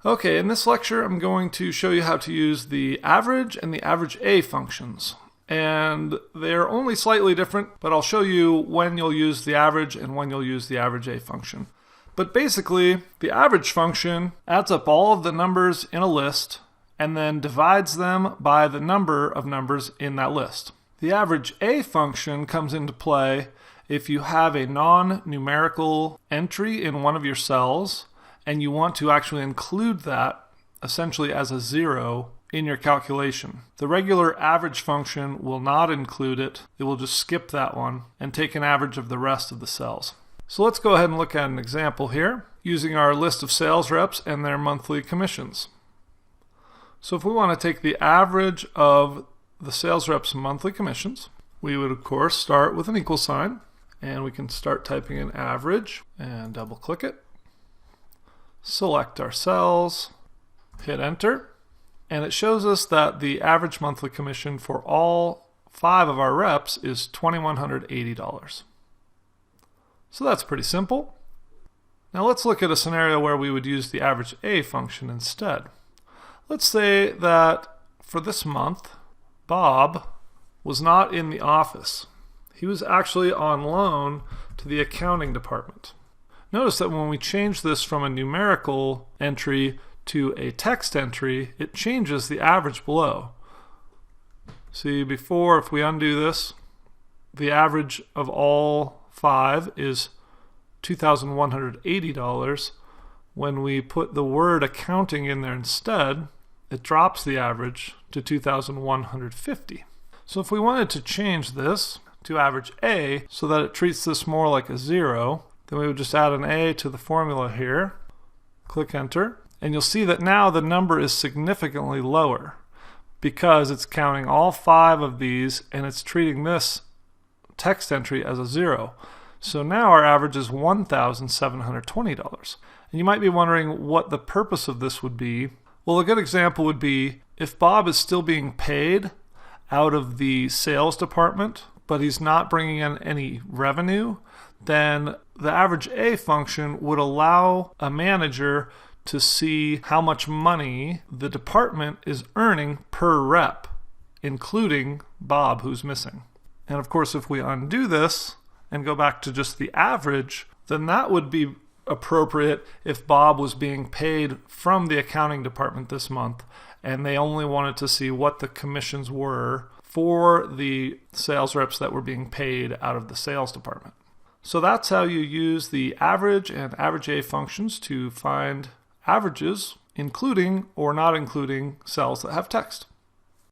Okay, in this lecture I'm going to show you how to use the average and the Averagea functions. And they're only slightly different, but I'll show you when you'll use the average and when you'll use the Averagea function. But basically, the average function adds up all of the numbers in a list and then divides them by the number of numbers in that list. The Averagea function comes into play if you have a non-numerical entry in one of your cells and you want to actually include that essentially as a zero in your calculation. The regular average function will not include it. It will just skip that one and take an average of the rest of the cells. So let's go ahead and look at an example here using our list of sales reps and their monthly commissions. So if we want to take the average of the sales reps' monthly commissions, we would of course start with an equal sign, and we can start typing in average and double click it. Select our cells, hit enter, and it shows us that the average monthly commission for all 5 of our reps is $2,180. So that's pretty simple. Now let's look at a scenario where we would use the Averagea function instead. Let's say that for this month, Bob was not in the office. He was actually on loan to the accounting department. Notice that when we change this from a numerical entry to a text entry, it changes the average below. See, before, if we undo this, the average of all 5 is $2,180. When we put the word accounting in there instead, it drops the average to $2,150. So if we wanted to change this to Averagea so that it treats this more like a zero, then we would just add an A to the formula here, click enter, and you'll see that now the number is significantly lower because it's counting all 5 of these and it's treating this text entry as a zero. So now our average is $1,720. And you might be wondering what the purpose of this would be. Well, a good example would be if Bob is still being paid out of the sales department, but he's not bringing in any revenue, then the Averagea function would allow a manager to see how much money the department is earning per rep, including Bob, who's missing. And of course, if we undo this and go back to just the average, then that would be appropriate if Bob was being paid from the accounting department this month and they only wanted to see what the commissions were for the sales reps that were being paid out of the sales department. So that's how you use the average and Averagea functions to find averages, including or not including cells that have text.